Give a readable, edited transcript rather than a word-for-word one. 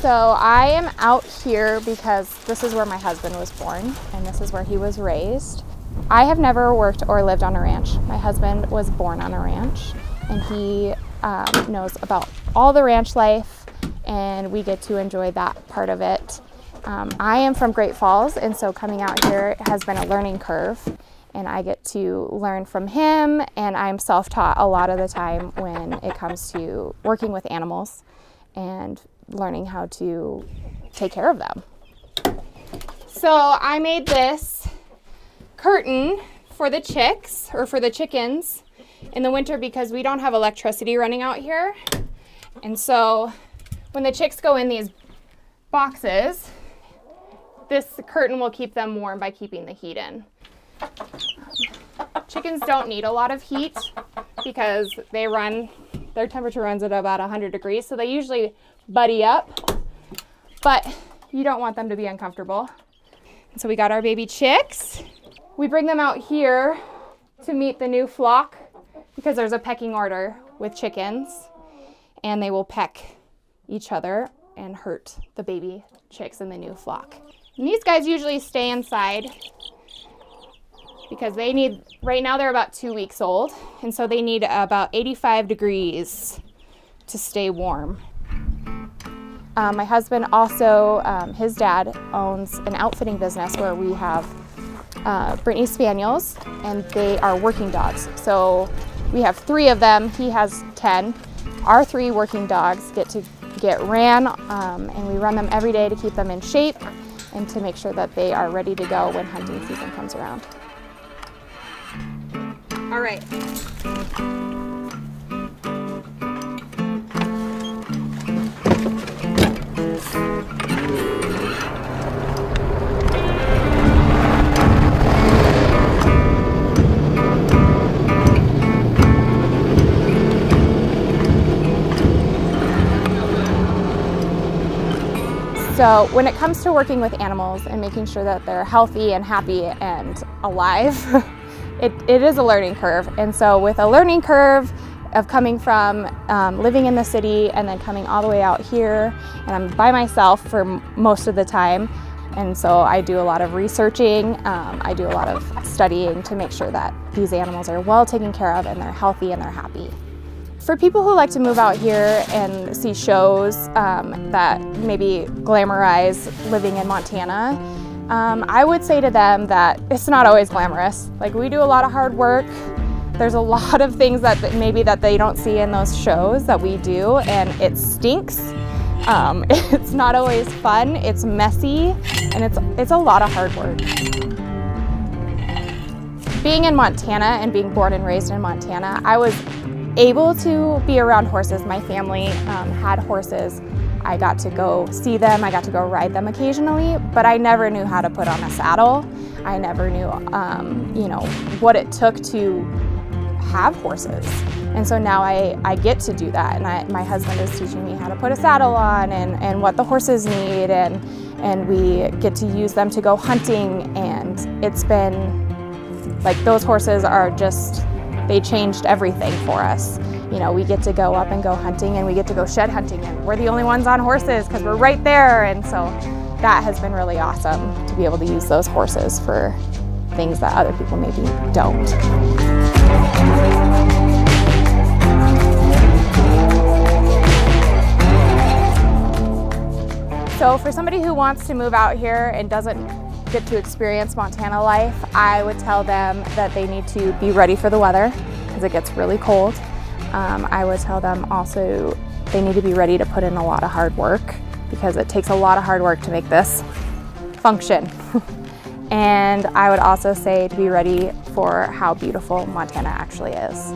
So I am out here because this is where my husband was born and this is where he was raised. I have never worked or lived on a ranch. My husband was born on a ranch and he knows about all the ranch life, and we get to enjoy that part of it. I am from Great Falls, and so coming out here has been a learning curve, and I get to learn from him, and I'm self-taught a lot of the time when it comes to working with animals and learning how to take care of them. So I made this curtain for the chicks, or for the chickens, in the winter because we don't have electricity running out here. And so when the chicks go in these boxes, this curtain will keep them warm by keeping the heat in. Chickens don't need a lot of heat because their temperature runs at about 100 degrees, so they usually buddy up, but you don't want them to be uncomfortable. And so we got our baby chicks. We bring them out here to meet the new flock because there's a pecking order with chickens, and they will peck each other and hurt the baby chicks in the new flock. And these guys usually stay inside because they need, right now they're about 2 weeks old, and so they need about 85 degrees to stay warm. My husband also, his dad owns an outfitting business where we have Brittany Spaniels, and they are working dogs. So we have 3 of them, he has 10. Our 3 working dogs get ran, and we run them every day to keep them in shape and to make sure that they are ready to go when hunting season comes around. All right. So when it comes to working with animals and making sure that they're healthy and happy and alive, it is a learning curve. And so with a learning curve of coming from living in the city and then coming all the way out here, and I'm by myself for most of the time, and so I do a lot of researching, I do a lot of studying to make sure that these animals are well taken care of and they're healthy and they're happy. For people who like to move out here and see shows that maybe glamorize living in Montana, I would say to them that it's not always glamorous. Like, we do a lot of hard work. There's a lot of things that maybe that they don't see in those shows that we do, and it stinks. It's not always fun, it's messy, and it's a lot of hard work. Being in Montana and being born and raised in Montana, I was able to be around horses. My family had horses. I got to go see them, I got to go ride them occasionally, but I never knew how to put on a saddle. I never knew you know, what it took to have horses. And so now I get to do that, and my husband is teaching me how to put a saddle on and what the horses need, and we get to use them to go hunting, and it's been like, those horses are just, they changed everything for us. You know, we get to go up and go hunting, and we get to go shed hunting, and we're the only ones on horses because we're right there, and so that has been really awesome to be able to use those horses for things that other people maybe don't. So for somebody who wants to move out here and doesn't get to experience Montana life, I would tell them that they need to be ready for the weather because it gets really cold. I would tell them also they need to be ready to put in a lot of hard work because it takes a lot of hard work to make this function. And I would also say to be ready for how beautiful Montana actually is.